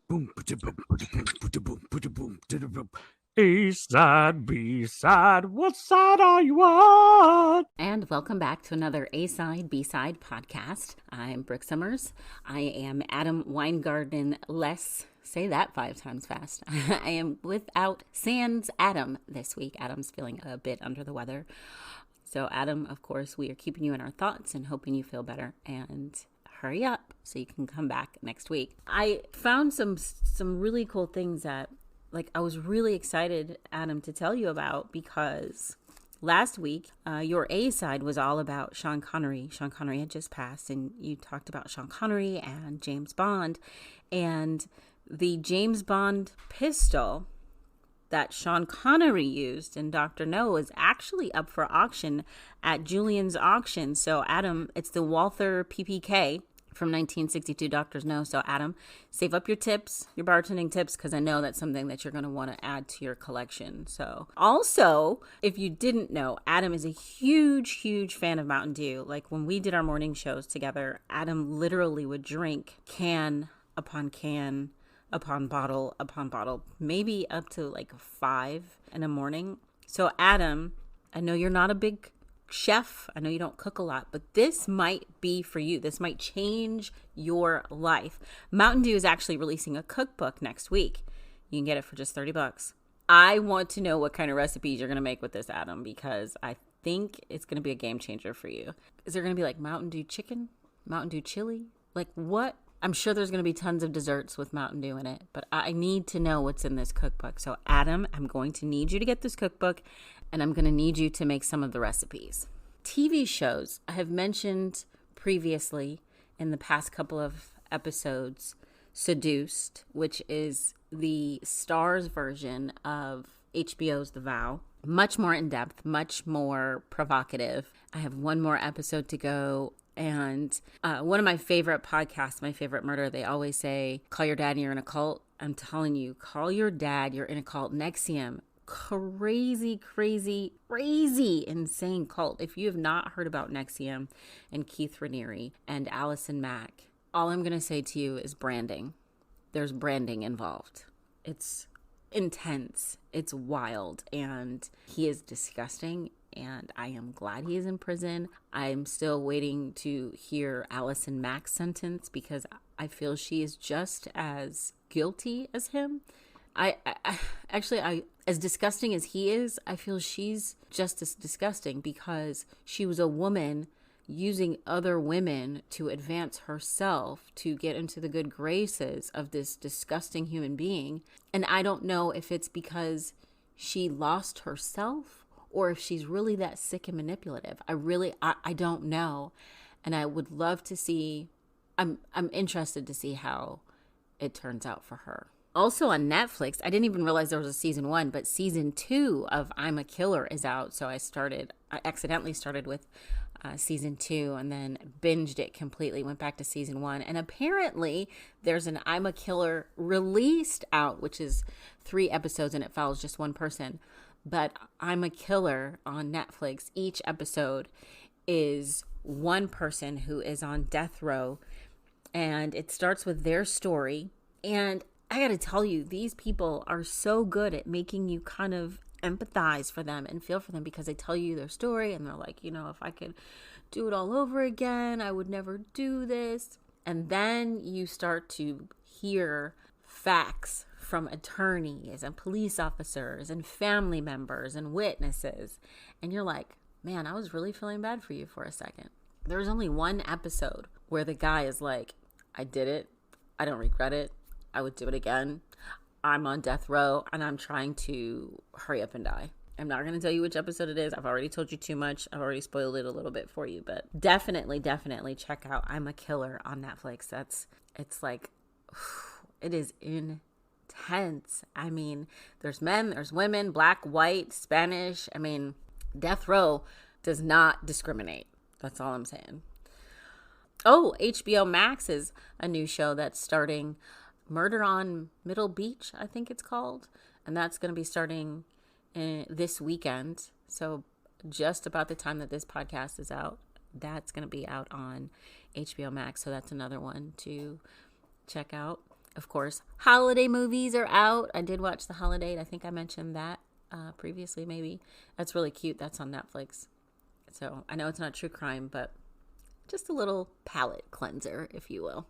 Boom, boom, boom, boom. A side, B side, what side are you on? And welcome back to another A-Side, B-Side podcast. I'm Brooke Summers. I am Adam Weingarten less. Say that 5 times fast. I am without sans Adam this week. Adam's feeling a bit under the weather. So Adam, of course, we are keeping you in our thoughts and hoping you feel better. And hurry up so you can come back next week. I found some really cool things that I was really excited, Adam, to tell you about because last week, your A side was all about Sean Connery. Sean Connery had just passed, and you talked about Sean Connery and James Bond. And the James Bond pistol that Sean Connery used in Dr. No is actually up for auction at Julian's auction. So, Adam, it's the Walther PPK from 1962 Doctors No. So, Adam, save up your tips, your bartending tips, because I know that's something that you're going to want to add to your collection. So, also, if you didn't know, Adam is a huge fan of Mountain Dew. Like when we did our morning shows together, Adam literally would drink can upon can upon bottle, maybe up to like 5 in the morning. So, Adam, I know you're not a big chef. I know you don't cook a lot, but this might be for you. This might change your life. Mountain Dew is actually releasing a cookbook next week. You can get it for just $30. I want to know what kind of recipes you're going to make with this, Adam, because I think it's going to be a game changer for you. Is there going to be like Mountain Dew chicken, Mountain Dew chili? Like what? I'm sure there's going to be tons of desserts with Mountain Dew in it, but I need to know what's in this cookbook. So, Adam, I'm going to need you to get this cookbook, and I'm going to need you to make some of the recipes. TV shows, I have mentioned previously in the past couple of episodes, Seduced, which is the Starz version of HBO's The Vow. Much more in-depth, much more provocative. I have one more episode to go. And one of my favorite podcasts, My Favorite Murder, they always say, call your dad and you're in a cult. I'm telling you, call your dad, you're in a cult. NXIVM, crazy, insane cult. If you have not heard about NXIVM and Keith Raniere and Allison Mack, all I'm going to say to you is branding. There's branding involved. It's intense. It's wild. And he is disgusting. And I am glad he is in prison. I'm still waiting to hear Allison Mack's sentence because I feel she is just as guilty as him. I as disgusting as he is, I feel she's just as disgusting because she was a woman using other women to advance herself to get into the good graces of this disgusting human being. And I don't know if it's because she lost herself or if she's really that sick and manipulative. I don't know. And I would love to see, I'm interested to see how it turns out for her. Also on Netflix, I didn't even realize there was a season 1, but season 2 of I'm a Killer is out. So I accidentally started with season 2 and then binged it completely, went back to season 1. And apparently there's an I'm a Killer released out, which is 3 episodes and it follows just one person. But I'm a Killer on Netflix. Each episode is one person who is on death row. And it starts with their story. And I got to tell you, these people are so good at making you kind of empathize for them and feel for them because they tell you their story. And they're like, if I could do it all over again, I would never do this. And then you start to hear facts from attorneys and police officers and family members and witnesses. And you're like, man, I was really feeling bad for you for a second. There was only one episode where the guy is like, I did it. I don't regret it. I would do it again. I'm on death row and I'm trying to hurry up and die. I'm not going to tell you which episode it is. I've already told you too much. I've already spoiled it a little bit for you, but definitely check out I'm a Killer on Netflix. It's like, it is intense. I mean, there's men, there's women, black, white, Spanish. I mean, death row does not discriminate. That's all I'm saying. Oh, HBO Max is a new show that's starting, Murder on Middle Beach, I think it's called. And that's going to be starting this weekend. So just about the time that this podcast is out, that's going to be out on HBO Max. So that's another one to check out. Of course, holiday movies are out. I did watch The Holiday. I think I mentioned that previously, maybe. That's really cute. That's on Netflix. So I know it's not true crime, but just a little palate cleanser, if you will.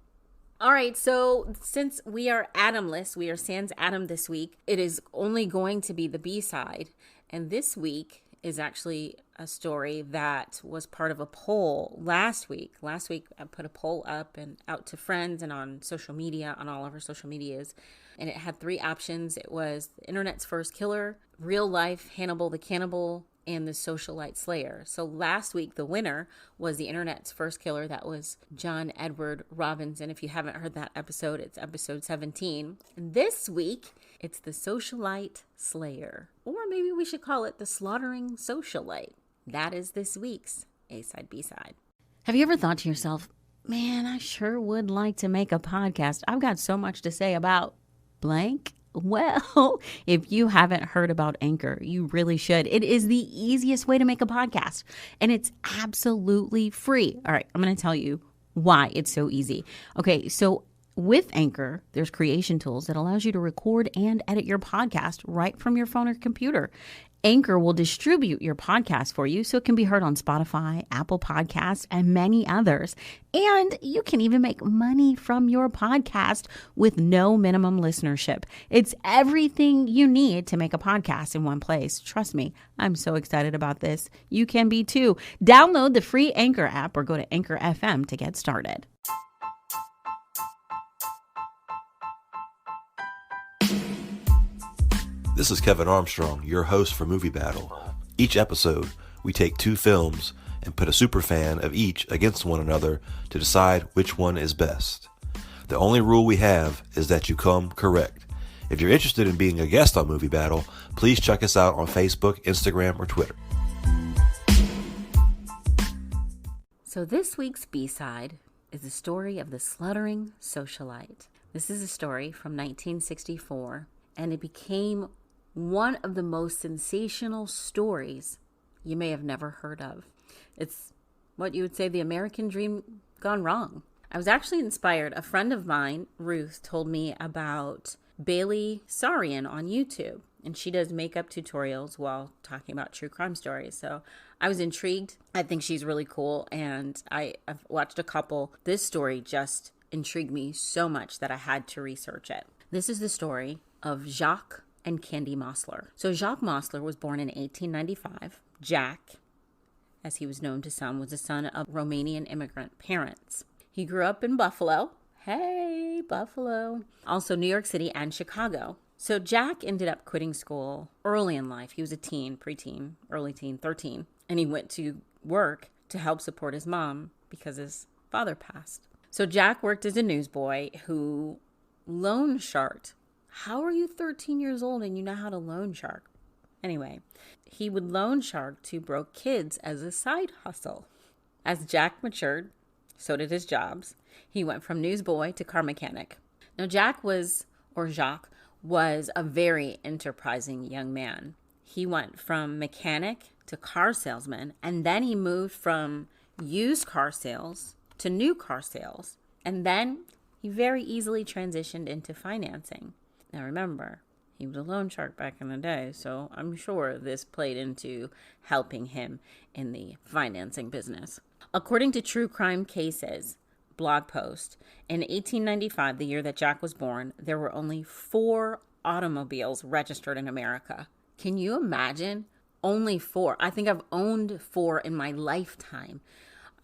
All right, so since we are Adamless, we are sans Adam this week, it is only going to be the B-side. And this week is actually a story that was part of a poll last week. Last week, I put a poll up and out to friends and on social media, on all of our social medias. And it had 3 options. It was the internet's first killer, real life Hannibal the Cannibal, and the socialite slayer. So last week, the winner was the internet's first killer. That was John Edward Robinson. If you haven't heard that episode, it's episode 17. And this week, it's the socialite slayer. Or maybe we should call it the slaughtering socialite. That is this week's A-side, B-side. Have you ever thought to yourself, man, I sure would like to make a podcast. I've got so much to say about blank. Well, if you haven't heard about Anchor, you really should. It is the easiest way to make a podcast, and it's absolutely free. All right, I'm going to tell you why it's so easy. Okay, so with Anchor, there's creation tools that allows you to record and edit your podcast right from your phone or computer. Anchor will distribute your podcast for you so it can be heard on Spotify, Apple Podcasts, and many others. And you can even make money from your podcast with no minimum listenership. It's everything you need to make a podcast in one place. Trust me, I'm so excited about this. You can be too. Download the free Anchor app or go to Anchor FM to get started. This is Kevin Armstrong, your host for Movie Battle. Each episode, we take 2 films and put a superfan of each against one another to decide which one is best. The only rule we have is that you come correct. If you're interested in being a guest on Movie Battle, please check us out on Facebook, Instagram, or Twitter. So this week's B-side is the story of the slaughtering socialite. This is a story from 1964, and it became one of the most sensational stories you may have never heard of. It's what you would say the American dream gone wrong. I was actually inspired. A friend of mine, Ruth, told me about Bailey Sarian on YouTube, and she does makeup tutorials while talking about true crime stories. So I was intrigued. I think she's really cool, and I've watched a couple. This story just intrigued me so much that I had to research it. This is the story of Jacques and Candy Mosler. So Jacques Mosler was born in 1895. Jack, as he was known to some, was the son of Romanian immigrant parents. He grew up in Buffalo. Hey, Buffalo. Also New York City and Chicago. So Jack ended up quitting school early in life. He was a teen, preteen, early teen, 13. And he went to work to help support his mom because his father passed. So Jack worked as a newsboy who loan sharked. How are you 13 years old and you know how to loan shark? Anyway, he would loan shark to broke kids as a side hustle. As Jack matured, so did his jobs. He went from newsboy to car mechanic. Now Jacques was a very enterprising young man. He went from mechanic to car salesman, and then he moved from used car sales to new car sales. And then he very easily transitioned into financing. Now remember, he was a loan shark back in the day, so I'm sure this played into helping him in the financing business. According to True Crime Cases blog post, in 1895, the year that Jack was born, there were only 4 automobiles registered in America. Can you imagine? Only 4. I think I've owned 4 in my lifetime,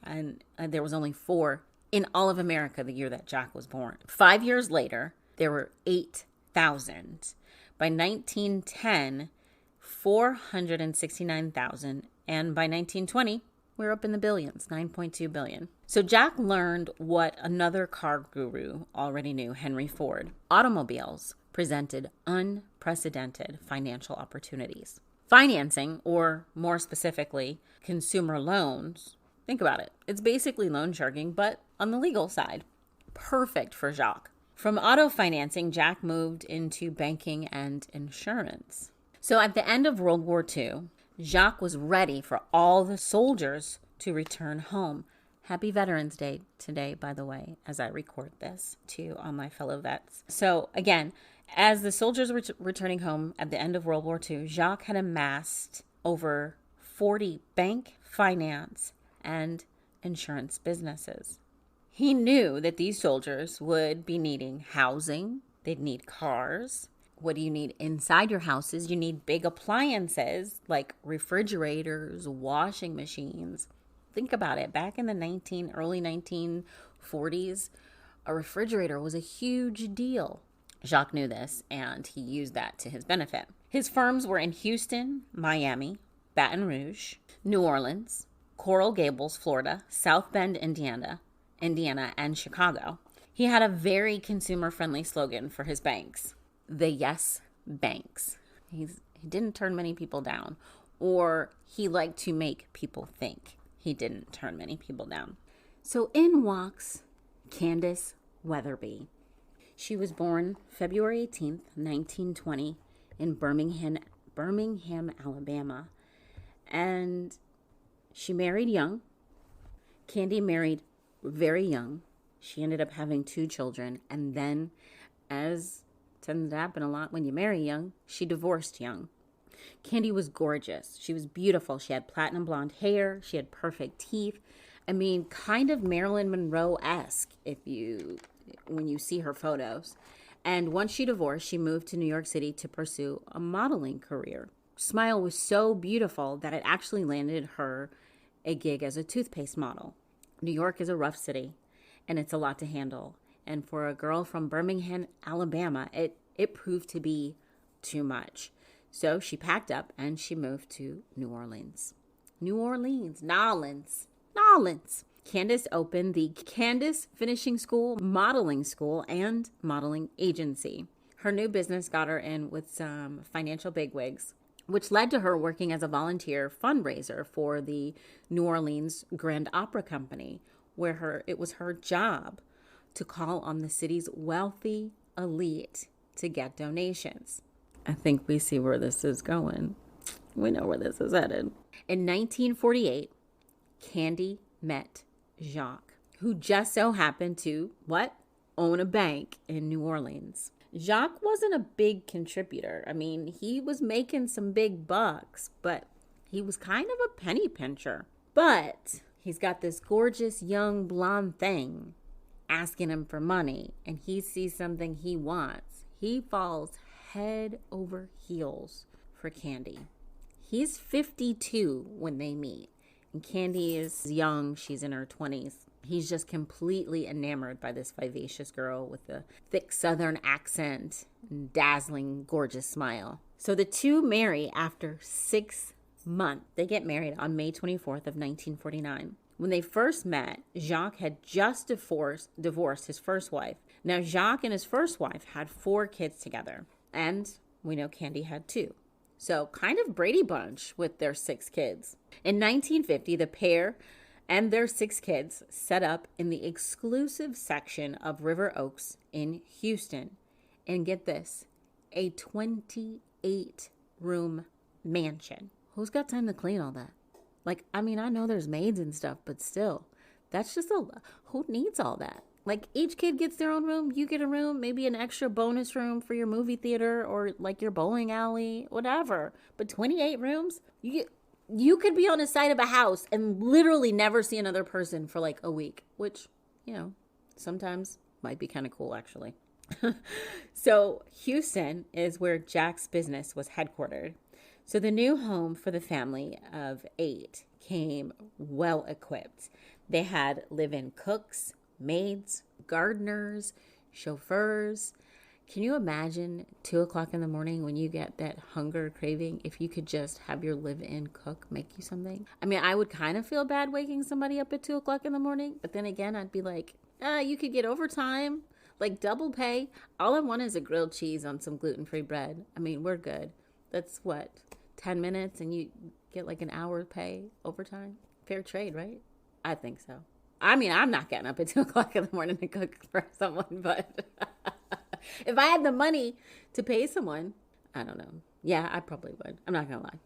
and there was only 4 in all of America the year that Jack was born. 5 years later, there were 8,000. By 1910, 469,000. And by 1920, we're up in the billions, 9.2 billion. So Jack learned what another car guru already knew, Henry Ford. Automobiles presented unprecedented financial opportunities. Financing, or more specifically, consumer loans, think about it. It's basically loan sharking, but on the legal side. Perfect for Jacques. From auto financing, Jack moved into banking and insurance. So at the end of World War II, Jacques was ready for all the soldiers to return home. Happy Veterans Day today, by the way, as I record this to all my fellow vets. So again, as the soldiers were returning home at the end of World War II, Jacques had amassed over 40 bank, finance, and insurance businesses. He knew that these soldiers would be needing housing, they'd need cars. What do you need inside your houses? You need big appliances like refrigerators, washing machines. Think about it. Back in the early 1940s, a refrigerator was a huge deal. Jacques knew this, and he used that to his benefit. His firms were in Houston, Miami, Baton Rouge, New Orleans, Coral Gables, Florida, South Bend, Indiana, and Chicago. He had a very consumer-friendly slogan for his banks. The Yes Banks. He didn't turn many people down, or he liked to make people think he didn't turn many people down. So in walks Candace Weatherby. She was born February 18th, 1920 in Birmingham, Alabama. And she married young. Candy married very young. She ended up having 2 children. And then, as tends to happen a lot when you marry young, she divorced young. Candy was gorgeous. She was beautiful. She had platinum blonde hair. She had perfect teeth. I mean, kind of Marilyn Monroe-esque when you see her photos. And once she divorced, she moved to New York City to pursue a modeling career. Smile was so beautiful that it actually landed her a gig as a toothpaste model. New York is a rough city, and it's a lot to handle. And for a girl from Birmingham, Alabama, it proved to be too much. So she packed up and she moved to New Orleans. Candace opened the Candace Finishing School, Modeling School, and Modeling Agency. Her new business got her in with some financial bigwigs, which led to her working as a volunteer fundraiser for the New Orleans Grand Opera Company, where it was her job to call on the city's wealthy elite to get donations. I think we see where this is going. We know where this is headed. In 1948, Candy met Jacques, who just so happened to, own a bank in New Orleans. Jacques wasn't a big contributor. I mean, he was making some big bucks, but he was kind of a penny pincher. But he's got this gorgeous young blonde thing asking him for money, and he sees something he wants. He falls head over heels for Candy. He's 52 when they meet, and Candy is young. She's in her 20s. He's just completely enamored by this vivacious girl with a thick southern accent and dazzling, gorgeous smile. So the two marry after 6 months. They get married on May 24th of 1949. When they first met, Jacques had just divorced his first wife. Now, Jacques and his first wife had 4 kids together, and we know Candy had 2. So kind of Brady Bunch with their 6 kids. In 1950, the pair and their 6 kids set up in the exclusive section of River Oaks in Houston. And get this, a 28-room mansion. Who's got time to clean all that? I know there's maids and stuff, but still, that's just who needs all that? Each kid gets their own room. You get a room, maybe an extra bonus room for your movie theater or your bowling alley, whatever. But 28 rooms? You could be on the side of a house and literally never see another person for a week, which, sometimes might be kind of cool, actually. So Houston is where Jack's business was headquartered. So the new home for the family of 8 came well equipped. They had live-in cooks, maids, gardeners, chauffeurs. Can you imagine 2:00 in the morning when you get that hunger craving, if you could just have your live-in cook make you something? I would kind of feel bad waking somebody up at 2:00 in the morning, but then again, I'd be like, you could get overtime, double pay. All I want is a grilled cheese on some gluten-free bread. We're good. That's 10 minutes and you get an hour pay overtime? Fair trade, right? I think so. I'm not getting up at 2:00 in the morning to cook for someone, but if I had the money to pay someone, I don't know. Yeah, I probably would. I'm not going to lie.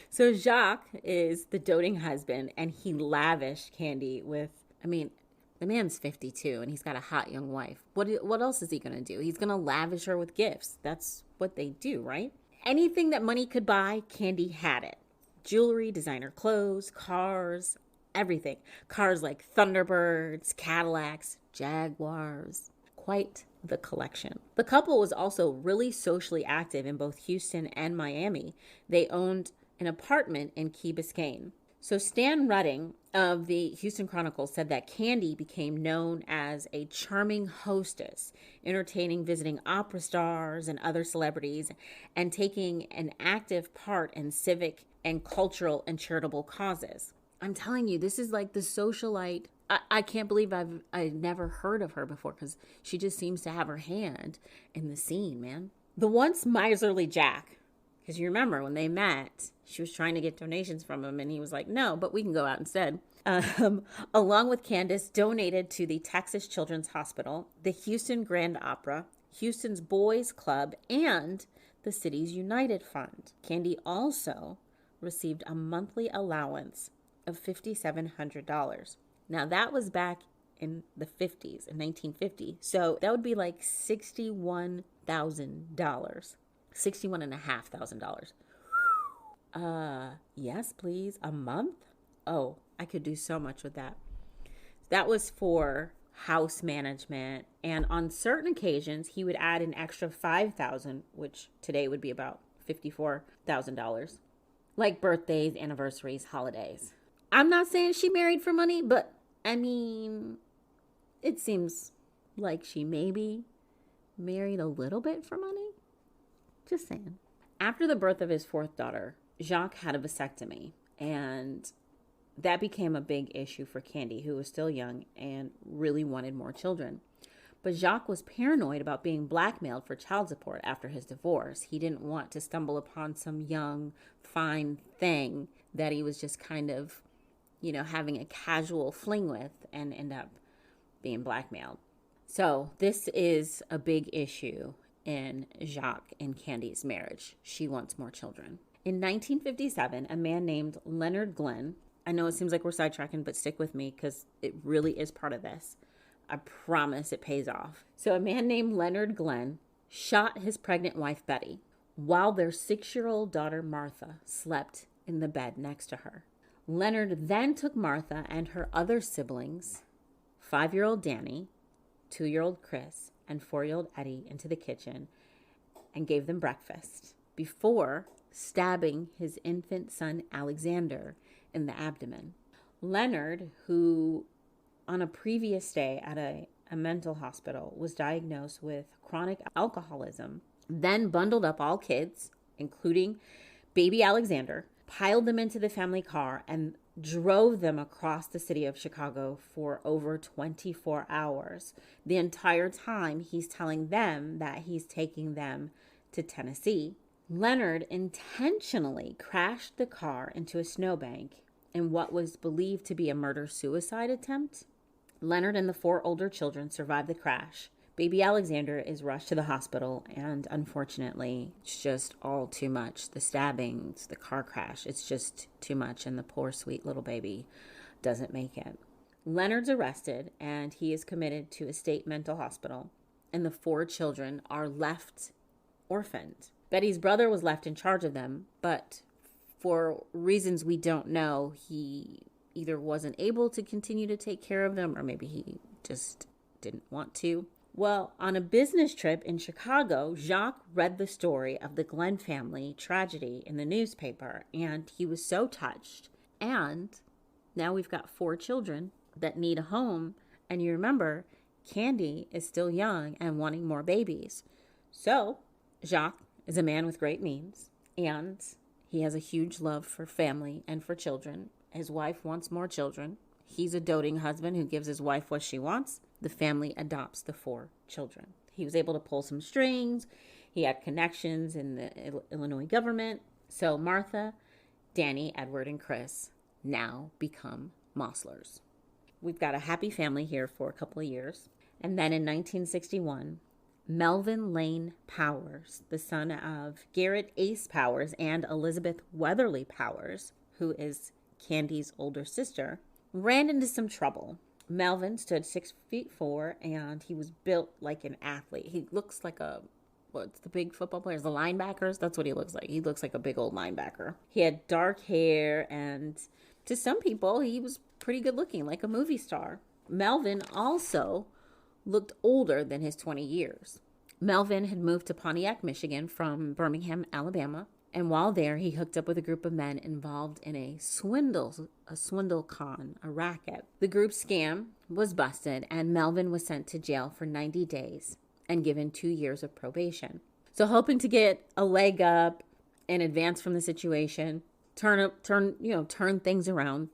So Jacques is the doting husband, and he lavished Candy with I mean, the man's 52 and he's got a hot young wife. What else is he going to do? He's going to lavish her with gifts. That's what they do, right? Anything that money could buy, Candy had it. Jewelry, designer clothes, cars, everything. Cars like Thunderbirds, Cadillacs, Jaguars. Quite the collection. The couple was also really socially active in both Houston and Miami. They owned an apartment in Key Biscayne. So Stan Redding of the Houston Chronicle said that Candy became known as a charming hostess, entertaining visiting opera stars and other celebrities, and taking an active part in civic and cultural and charitable causes. I'm telling you, this is like the socialite. I can't believe I've never heard of her before, because she just seems to have her hand in the scene, man. The once miserly Jack, because you remember when they met, she was trying to get donations from him, and he was like, no, but we can go out instead. Along with Candace, donated to the Texas Children's Hospital, the Houston Grand Opera, Houston's Boys Club, and the city's United Fund. Candy also received a monthly allowance of $5,700. Now, that was back in the 50s, in 1950. So that would be like $61,000. $61,500. Yes, please. A month? Oh, I could do so much with that. That was for house management. And on certain occasions, he would add an extra $5,000, which today would be about $54,000. Like birthdays, anniversaries, holidays. I'm not saying she married for money, but I mean, it seems like she maybe married a little bit for money. Just saying. After the birth of his fourth daughter, Jacques had a vasectomy, and that became a big issue for Candy, who was still young and really wanted more children. But Jacques was paranoid about being blackmailed for child support after his divorce. He didn't want to stumble upon some young, fine thing that he was just kind of, having a casual fling with and end up being blackmailed. So this is a big issue in Jacques and Candy's marriage. She wants more children. In 1957, a man named Leonard Glenn, I know it seems like we're sidetracking, but stick with me because it really is part of this. I promise it pays off. So a man named Leonard Glenn shot his pregnant wife, Betty, while their 6-year-old daughter, Martha, slept in the bed next to her. Leonard then took Martha and her other siblings, 5-year-old Danny, 2-year-old Chris, and 4-year-old Eddie, into the kitchen and gave them breakfast before stabbing his infant son, Alexander, in the abdomen. Leonard, who on a previous day at a mental hospital was diagnosed with chronic alcoholism, then bundled up all kids, including baby Alexander, piled them into the family car, and drove them across the city of Chicago for over 24 hours. The entire time, he's telling them that he's taking them to Tennessee. Leonard intentionally crashed the car into a snowbank in what was believed to be a murder-suicide attempt. Leonard and the 4 older children survived the crash. Baby Alexander is rushed to the hospital, and unfortunately, it's just all too much. The stabbings, the car crash, it's just too much, and the poor, sweet little baby doesn't make it. Leonard's arrested, and he is committed to a state mental hospital, and the 4 children are left orphaned. Betty's brother was left in charge of them, but for reasons we don't know, he either wasn't able to continue to take care of them, or maybe he just didn't want to. Well, on a business trip in Chicago, Jacques read the story of the Glenn family tragedy in the newspaper, and he was so touched. And now we've got 4 children that need a home, and you remember, Candy is still young and wanting more babies. So, Jacques is a man with great means, and he has a huge love for family and for children. His wife wants more children. He's a doting husband who gives his wife what she wants. The family adopts the 4 children. He was able to pull some strings. He had connections in the Illinois government. So Martha, Danny, Edward, and Chris now become Mosslers. We've got a happy family here for a couple of years. And then in 1961, Melvin Lane Powers, the son of Garrett Ace Powers and Elizabeth Weatherly Powers, who is Candy's older sister, ran into some trouble. Melvin stood 6'4", and he was built like an athlete. He looks like what's the big football players, the linebackers? That's what he looks like. He looks like a big old linebacker. He had dark hair, and to some people, he was pretty good looking, like a movie star. Melvin also looked older than his 20 years. Melvin had moved to Pontiac, Michigan from Birmingham, Alabama. And while there, he hooked up with a group of men involved in a swindle con, a racket. The group's scam was busted, and Melvin was sent to jail for 90 days and given 2 years of probation. So hoping to get a leg up and advance from the situation, turn things around,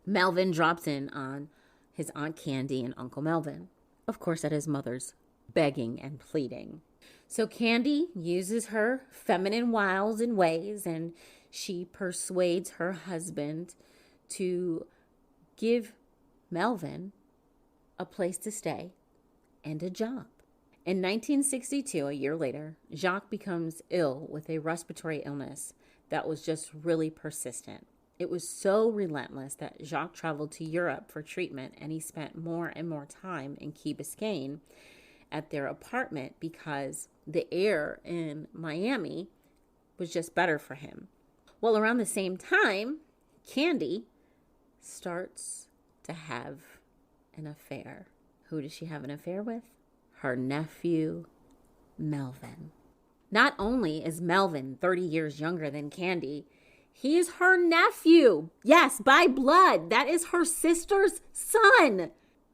Melvin drops in on his Aunt Candy and Uncle Melvin, of course at his mother's begging and pleading. So Candy uses her feminine wiles and ways, and she persuades her husband to give Melvin a place to stay and a job. In 1962, a year later, Jacques becomes ill with a respiratory illness that was just really persistent. It was so relentless that Jacques traveled to Europe for treatment, and he spent more and more time in Key Biscayne at their apartment because the air in Miami was just better for him. Well, around the same time, Candy starts to have an affair. Who does she have an affair with? Her nephew, Melvin. Not only is Melvin 30 years younger than Candy, he is her nephew. Yes, by blood. That is her sister's son.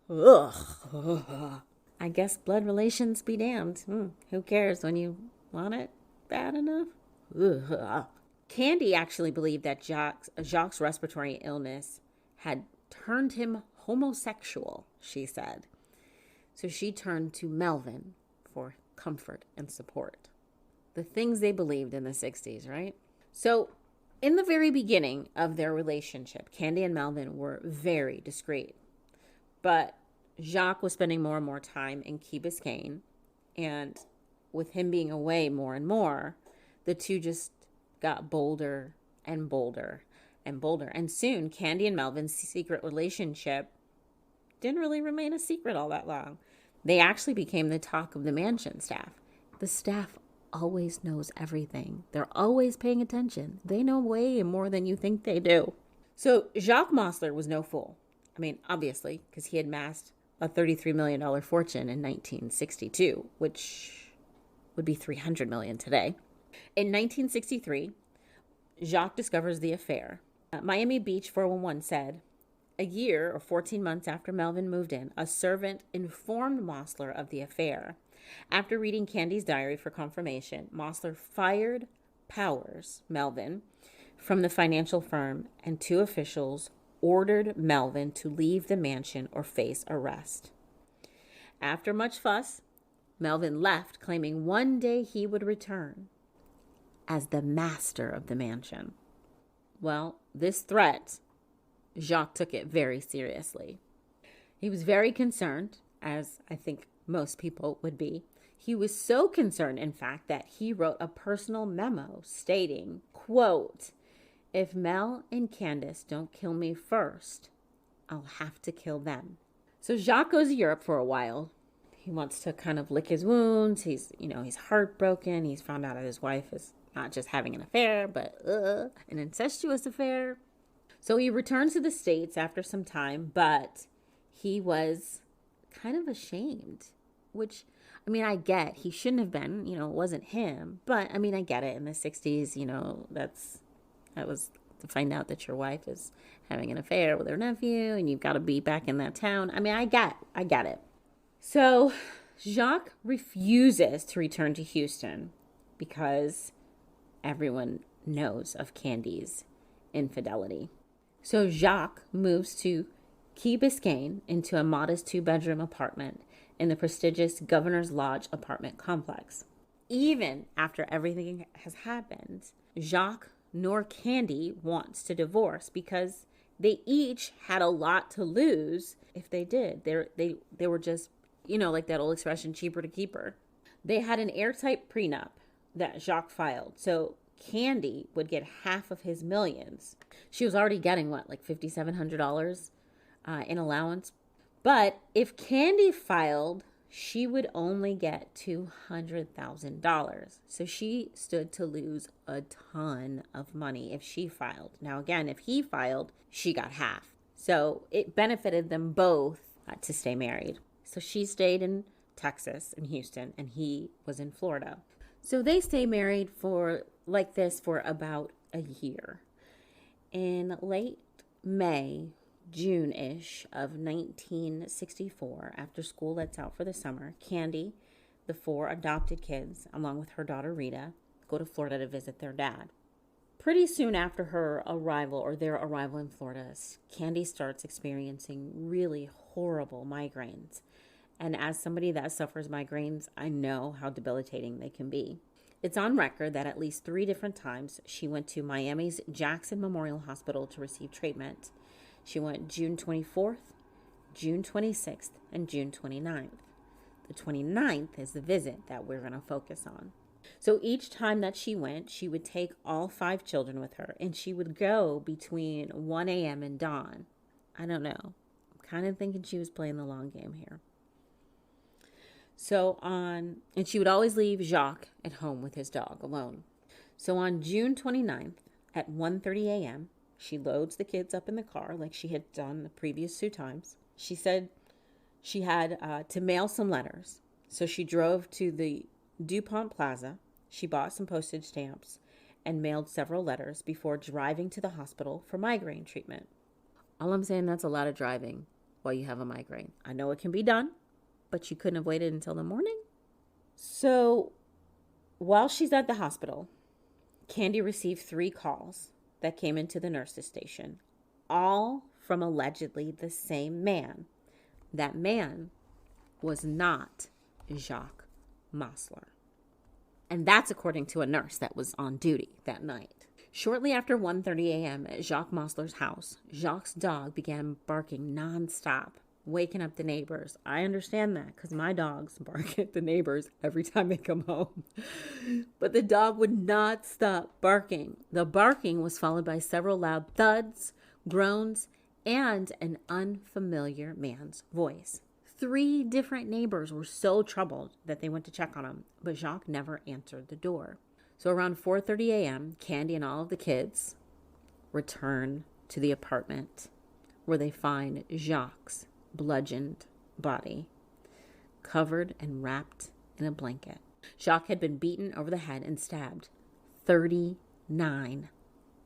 Ugh. I guess blood relations be damned. Who cares when you want it bad enough? Ugh. Candy actually believed that Jacques' respiratory illness had turned him homosexual, she said. So she turned to Melvin for comfort and support. The things they believed in the 60s, right? So in the very beginning of their relationship, Candy and Melvin were very discreet. But Jacques was spending more and more time in Key Biscayne, and with him being away more and more, the two just got bolder and bolder and bolder. And soon, Candy and Melvin's secret relationship didn't really remain a secret all that long. They actually became the talk of the mansion staff. The staff always knows everything. They're always paying attention. They know way more than you think they do. So Jacques Mosler was no fool. I mean, obviously, because he had amassed a $33 million fortune in 1962, which would be $300 million today. In 1963, Jacques discovers the affair. Miami Beach 411 said, a year or 14 months after Melvin moved in, a servant informed Mosler of the affair. After reading Candy's diary for confirmation, Mosler fired Powers, Melvin, from the financial firm, and 2 officials ordered Melvin to leave the mansion or face arrest. After much fuss, Melvin left, claiming one day he would return as the master of the mansion. Well, this threat, Jacques took it very seriously. He was very concerned, as I think most people would be. He was so concerned, in fact, that he wrote a personal memo stating, quote, if Mel and Candace don't kill me first, I'll have to kill them. So Jacques goes to Europe for a while. He wants to kind of lick his wounds. He's heartbroken. He's found out that his wife is not just having an affair, but an incestuous affair. So he returns to the States after some time, but he was kind of ashamed, which, I mean, I get. He shouldn't have been, it wasn't him. But, I mean, I get it. In the 60s, that was to find out that your wife is having an affair with her nephew and you've got to be back in that town. I mean, I get it. So Jacques refuses to return to Houston because everyone knows of Candy's infidelity. So Jacques moves to Key Biscayne into a modest 2-bedroom apartment in the prestigious Governor's Lodge apartment complex. Even after everything has happened, Jacques nor Candy wants to divorce because they each had a lot to lose if they did. They were just, like that old expression, cheaper to keep her. They had an airtight prenup that Jacques filed. So Candy would get half of his millions. She was already getting like $5,700 in allowance. But if Candy filed, she would only get $200,000. So she stood to lose a ton of money if she filed. Now, again, if he filed, she got half. So it benefited them both to stay married. So she stayed in Texas, in Houston, and he was in Florida. So they stay married for about a year. In late May, June-ish of 1964, after school lets out for the summer, Candy, the 4 adopted kids, along with her daughter Rita, go to Florida to visit their dad. Pretty soon after their arrival in Florida, Candy starts experiencing really horrible migraines. And as somebody that suffers migraines, I know how debilitating they can be. It's on record that at least 3 different times she went to Miami's Jackson Memorial Hospital to receive treatment. She went June 24th, June 26th, and June 29th. The 29th is the visit that we're going to focus on. So each time that she went, she would take all 5 children with her, and she would go between 1 a.m. and dawn. I don't know. I'm kind of thinking she was playing the long game here. And she would always leave Jacques at home with his dog alone. So on June 29th at 1:30 a.m., she loads the kids up in the car like she had done the previous 2 times. She said she had to mail some letters. So she drove to the DuPont Plaza. She bought some postage stamps and mailed several letters before driving to the hospital for migraine treatment. All I'm saying, that's a lot of driving while you have a migraine. I know it can be done, but you couldn't have waited until the morning. So while she's at the hospital, Candy received 3 calls that came into the nurse's station, all from allegedly the same man. That man was not Jacques Mosler. And that's according to a nurse that was on duty that night. Shortly after 1:30 a.m. at Jacques Mosler's house, Jacques' dog began barking nonstop, waking up the neighbors. I understand that because my dogs bark at the neighbors every time they come home. But the dog would not stop barking. The barking was followed by several loud thuds, groans, and an unfamiliar man's voice. 3 different neighbors were so troubled that they went to check on him, but Jacques never answered the door. So around 4:30 a.m., Candy and all of the kids return to the apartment where they find Jacques' bludgeoned body, covered and wrapped in a blanket. Jacques had been beaten over the head and stabbed 39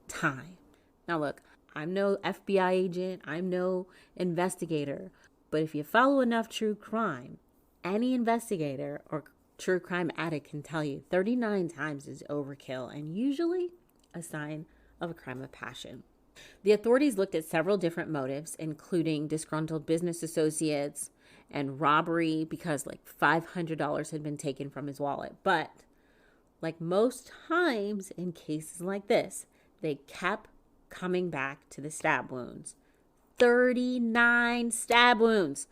times. Now look, I'm no FBI agent, I'm no investigator, but if you follow enough true crime, any investigator or true crime addict can tell you 39 times is overkill and usually a sign of a crime of passion. The authorities looked at several different motives, including disgruntled business associates and robbery because $500 had been taken from his wallet. But like most times in cases like this, they kept coming back to the stab wounds. 39 stab wounds.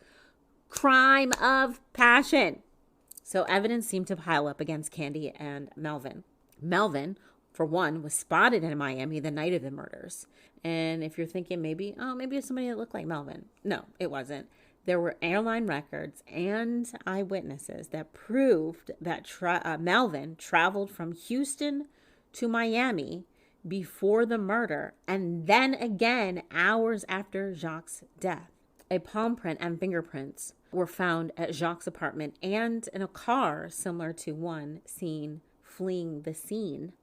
Crime of passion. So evidence seemed to pile up against Candy and Melvin. Melvin, for one, was spotted in Miami the night of the murders. And if you're thinking maybe it's somebody that looked like Melvin. No, it wasn't. There were airline records and eyewitnesses that proved that Melvin traveled from Houston to Miami before the murder and then again hours after Jacques' death. A palm print and fingerprints were found at Jacques' apartment and in a car similar to one seen fleeing the scene.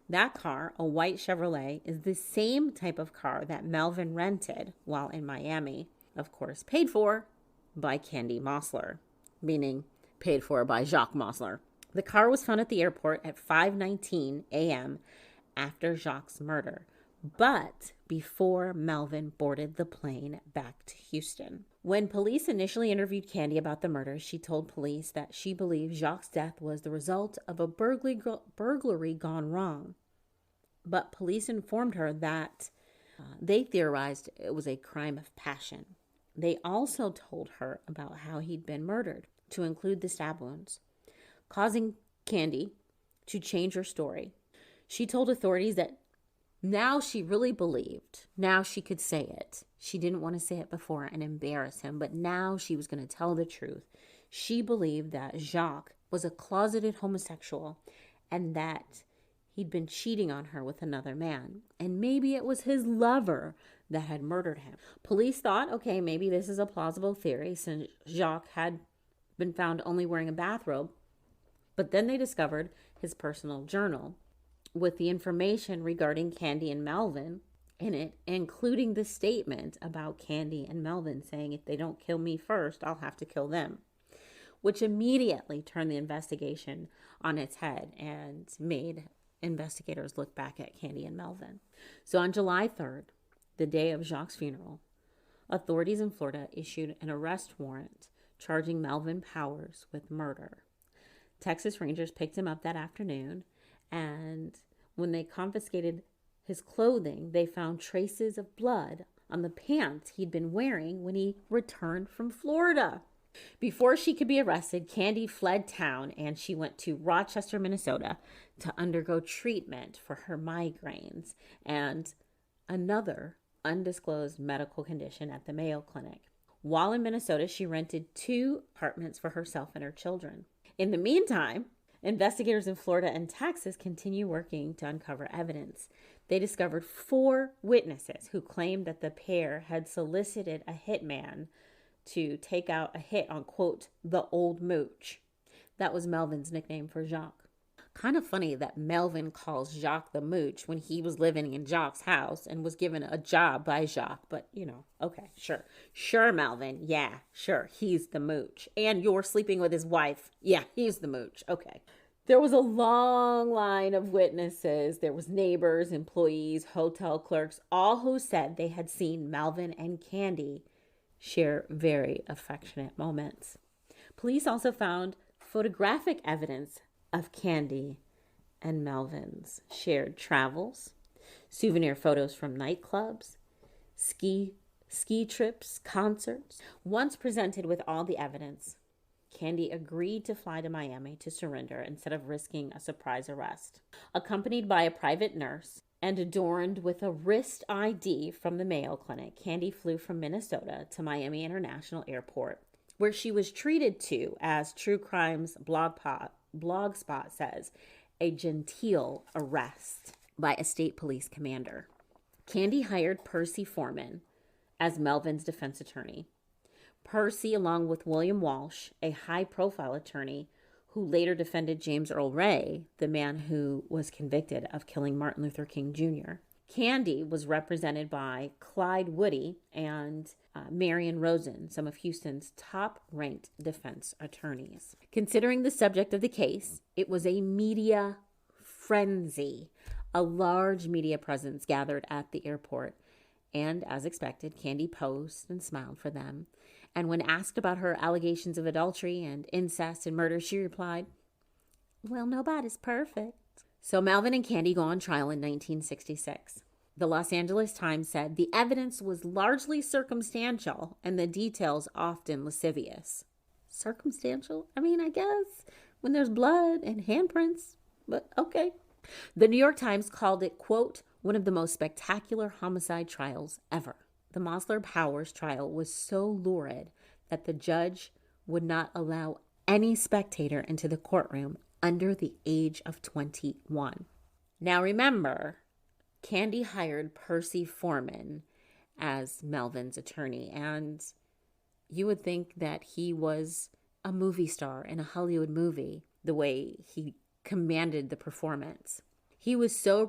That car, a white Chevrolet, is the same type of car that Melvin rented while in Miami, of course paid for by Candy Mosler, meaning paid for by Jacques Mosler. The car was found at the airport at 5:19 a.m. after Jacques' murder, but before Melvin boarded the plane back to Houston. When police initially interviewed Candy about the murder, she told police that she believed Jacques' death was the result of a burglary gone wrong. But police informed her that they theorized it was a crime of passion. They also told her about how he'd been murdered, to include the stab wounds, causing Candy to change her story. She told authorities that now she really believed, now she could say it, She didn't want to say it before and embarrass him, but now she was going to tell the truth. She believed that Jacques was a closeted homosexual and that he'd been cheating on her with another man. And maybe it was his lover that had murdered him. Police thought, okay, maybe this is a plausible theory since Jacques had been found only wearing a bathrobe. But then they discovered his personal journal with the information regarding Candy and Melvin in it, including the statement about Candy and Melvin saying, if they don't kill me first, I'll have to kill them, which immediately turned the investigation on its head and made investigators look back at Candy and Melvin. So on July 3rd, the day of Jacques' funeral, authorities in Florida issued an arrest warrant charging Melvin Powers with murder. Texas Rangers picked him up that afternoon, and when they confiscated his clothing, they found traces of blood on the pants he'd been wearing when he returned from Florida. Before she could be arrested, Candy fled town and she went to Rochester, Minnesota to undergo treatment for her migraines and another undisclosed medical condition at the Mayo Clinic. While in Minnesota, she rented 2 apartments for herself and her children. In the meantime, investigators in Florida and Texas continue working to uncover evidence. They discovered 4 witnesses who claimed that the pair had solicited a hitman to take out a hit on, quote, the old mooch. That was Melvin's nickname for Jacques. Kind of funny that Melvin calls Jacques the mooch when he was living in Jacques' house and was given a job by Jacques. But, okay, sure. Sure, Melvin. Yeah, sure. He's the mooch. And you're sleeping with his wife. Yeah, he's the mooch. Okay. There was a long line of witnesses. There was neighbors, employees, hotel clerks, all who said they had seen Melvin and Candy share very affectionate moments. Police also found photographic evidence of Candy and Melvin's shared travels, souvenir photos from nightclubs, ski trips, concerts. Once presented with all the evidence, Candy agreed to fly to Miami to surrender instead of risking a surprise arrest. Accompanied by a private nurse and adorned with a wrist ID from the Mayo Clinic, Candy flew from Minnesota to Miami International Airport, where she was treated to, as True Crime's Blogspot says, a genteel arrest by a state police commander. Candy hired Percy Foreman as Melvin's defense attorney. Percy, along with William Walsh, a high-profile attorney who later defended James Earl Ray, the man who was convicted of killing Martin Luther King Jr. Candy was represented by Clyde Woody and Marion Rosen, some of Houston's top-ranked defense attorneys. Considering the subject of the case, it was a media frenzy. A large media presence gathered at the airport, and as expected, Candy posed and smiled for them. And when asked about her allegations of adultery and incest and murder, she replied, "Well, nobody's perfect." So Melvin and Candy go on trial in 1966. The Los Angeles Times said the evidence was largely circumstantial and the details often lascivious. Circumstantial? I mean, I guess when there's blood and handprints, but okay. The New York Times called it, quote, one of the most spectacular homicide trials ever. The Mosler Powers trial was so lurid that the judge would not allow any spectator into the courtroom under the age of 21. Now remember, Candy hired Percy Foreman as Melvin's attorney, and you would think that he was a movie star in a Hollywood movie, the way he commanded the performance. He was so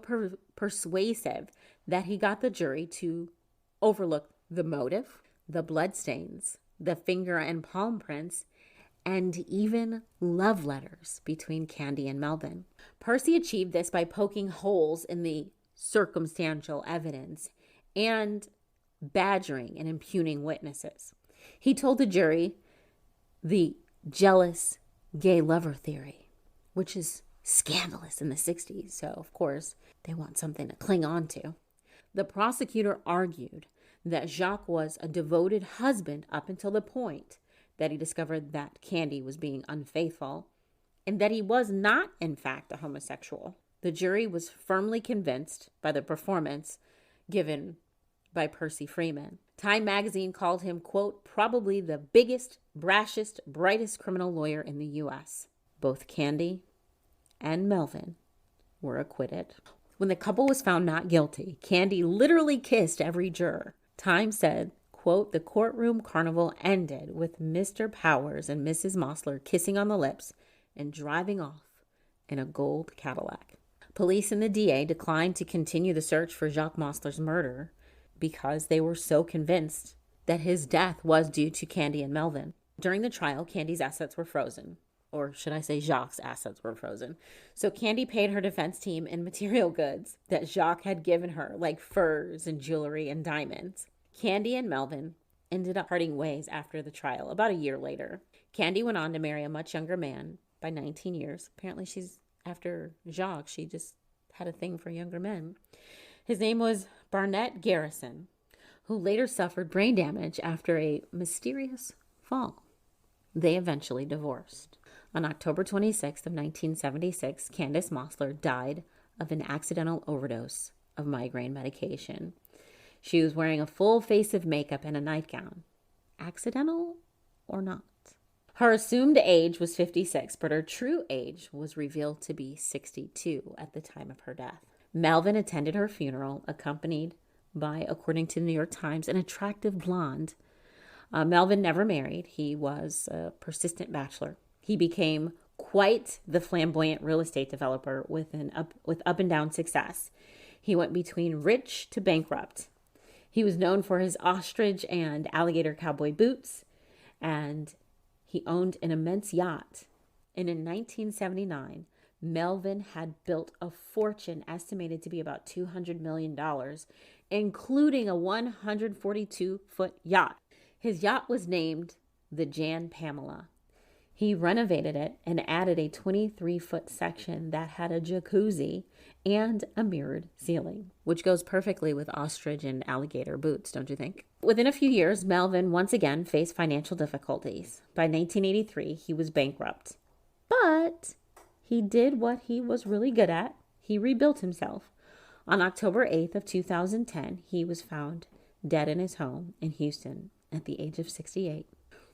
persuasive that he got the jury to overlook the motive, the bloodstains, the finger and palm prints, and even love letters between Candy and Melvin. Percy achieved this by poking holes in the circumstantial evidence and badgering and impugning witnesses. He told the jury the jealous gay lover theory, which is scandalous in the 60s, so of course they want something to cling on to. The prosecutor argued that Jacques was a devoted husband up until the point that he discovered that Candy was being unfaithful and that he was not, in fact, a homosexual. The jury was firmly convinced by the performance given by Percy Freeman. Time magazine called him, quote, probably the biggest, brashest, brightest criminal lawyer in the U.S. Both Candy and Melvin were acquitted. When the couple was found not guilty, Candy literally kissed every juror. Time said, quote, the courtroom carnival ended with Mr. Powers and Mrs. Mosler kissing on the lips and driving off in a gold Cadillac. Police and the DA declined to continue the search for Jacques Mosler's murder because they were so convinced that his death was due to Candy and Melvin. During the trial, Candy's assets were frozen. Or should I say Jacques' assets were frozen. So Candy paid her defense team in material goods that Jacques had given her, like furs and jewelry and diamonds. Candy and Melvin ended up parting ways after the trial, about a year later. Candy went on to marry a much younger man by 19 years. Apparently after Jacques, she just had a thing for younger men. His name was Barnett Garrison, who later suffered brain damage after a mysterious fall. They eventually divorced. On October 26th of 1976, Candace Mosler died of an accidental overdose of migraine medication. She was wearing a full face of makeup and a nightgown. Accidental or not? Her assumed age was 56, but her true age was revealed to be 62 at the time of her death. Melvin attended her funeral, accompanied by, according to the New York Times, an attractive blonde. Melvin never married. He was a persistent bachelor. He became quite the flamboyant real estate developer with up and down success. He went between rich to bankrupt. He was known for his ostrich and alligator cowboy boots, and he owned an immense yacht. And in 1979, Melvin had built a fortune estimated to be about $200 million, including a 142-foot yacht. His yacht was named the Jan Pamela. He renovated it and added a 23-foot section that had a jacuzzi and a mirrored ceiling, which goes perfectly with ostrich and alligator boots, don't you think? Within a few years, Melvin once again faced financial difficulties. By 1983, he was bankrupt. But he did what he was really good at. He rebuilt himself. On October 8th of 2010, he was found dead in his home in Houston at the age of 68.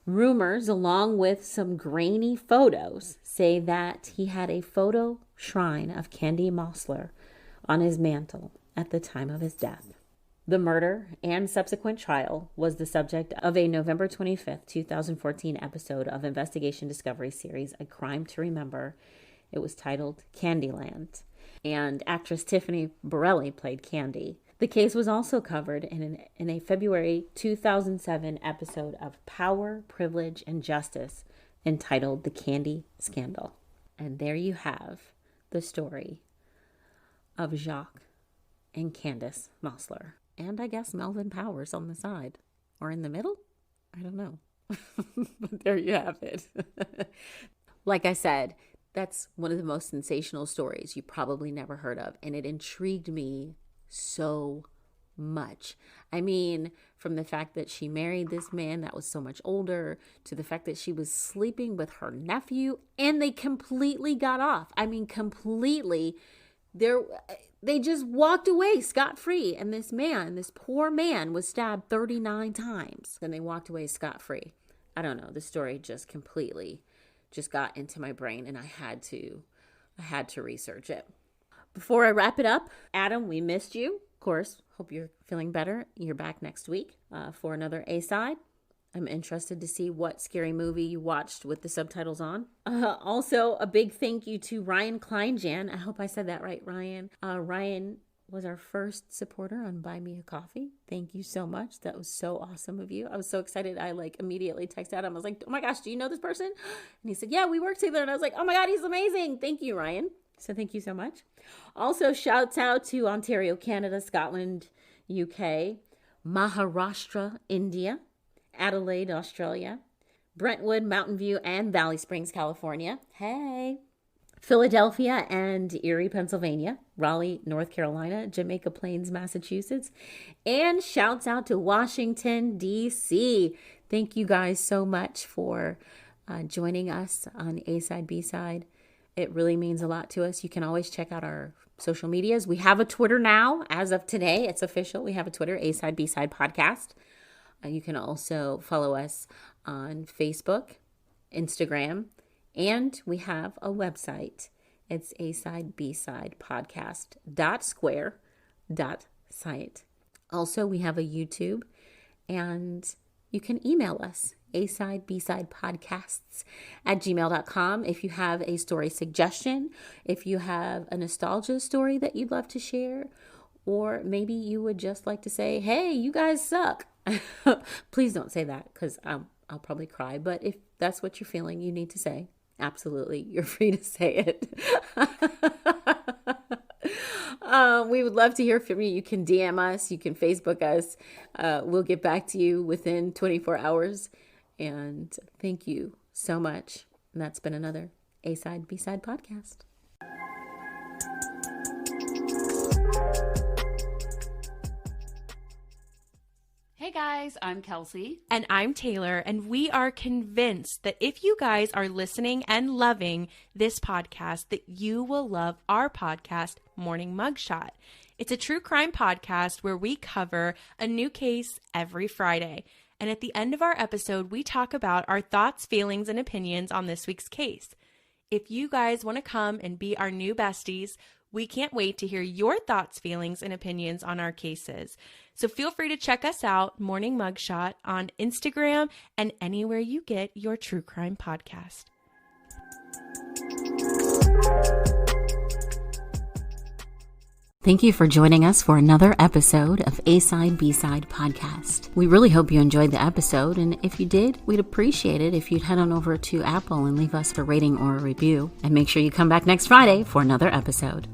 Rumors, along with some grainy photos, say that he had a photo shrine of Candy Mosler on his mantle at the time of his death. The murder and subsequent trial was the subject of a November 25th, 2014 episode of Investigation Discovery series, A Crime to Remember. It was titled Candyland, and actress Tiffany Borelli played Candy. The case was also covered in a February 2007 episode of Power, Privilege, and Justice entitled The Candy Scandal. And there you have the story of Jacques and Candace Mosler. And I guess Melvin Powers on the side. Or in the middle? I don't know. But there you have it. Like I said, that's one of the most sensational stories you probably never heard of. And it intrigued me so much. I mean, from the fact that she married this man that was so much older, to the fact that she was sleeping with her nephew, and they completely got off. I mean, completely. They just walked away scot-free. And this poor man, was stabbed 39 times. And they walked away scot-free. I don't know. The story just completely just got into my brain, and I had to research it. Before I wrap it up, Adam, we missed you. Of course, hope you're feeling better. You're back next week for another A-side. I'm interested to see what scary movie you watched with the subtitles on. Also, a big thank you to Ryan Kleinjan. I hope I said that right, Ryan. Ryan was our first supporter on Buy Me a Coffee. Thank you so much. That was so awesome of you. I was so excited. I immediately texted him. I was like, oh my gosh, do you know this person? And he said, yeah, we work together. And I was like, oh my God, he's amazing. Thank you, Ryan. So thank you so much. Also, shouts out to Ontario, Canada, Scotland, UK, Maharashtra, India, Adelaide, Australia, Brentwood, Mountain View, and Valley Springs, California. Hey. Philadelphia and Erie, Pennsylvania, Raleigh, North Carolina, Jamaica Plains, Massachusetts, and shouts out to Washington, D.C. Thank you guys so much for joining us on A-Side, B-Side. It really means a lot to us. You can always check out our social medias. We have a Twitter now. As of today, it's official. We have a Twitter, A Side, B Side Podcast. You can also follow us on Facebook, Instagram, and we have a website. It's A Side, B Side Podcast.square.site. Also, we have a YouTube, and you can email us, asidebsidepodcasts@gmail.com. If you have a story suggestion, if you have a nostalgia story that you'd love to share, or maybe you would just like to say, hey, you guys suck. Please don't say that, because I'll probably cry. But if that's what you're feeling, you need to say, absolutely, you're free to say it. We would love to hear from you. You can DM us. You can Facebook us. We'll get back to you within 24 hours. And thank you so much. And that's been another A-Side, B-Side podcast. Hey guys, I'm Kelsey. And I'm Taylor, and we are convinced that if you guys are listening and loving this podcast, that you will love our podcast, Morning Mugshot. It's a true crime podcast where we cover a new case every Friday. And at the end of our episode, we talk about our thoughts, feelings, and opinions on this week's case. If you guys want to come and be our new besties, we can't wait to hear your thoughts, feelings, and opinions on our cases. So feel free to check us out, Morning Mugshot, on Instagram and anywhere you get your true crime podcast. Thank you for joining us for another episode of A-Side, B-Side Podcast. We really hope you enjoyed the episode, and if you did, we'd appreciate it if you'd head on over to Apple and leave us a rating or a review. And make sure you come back next Friday for another episode.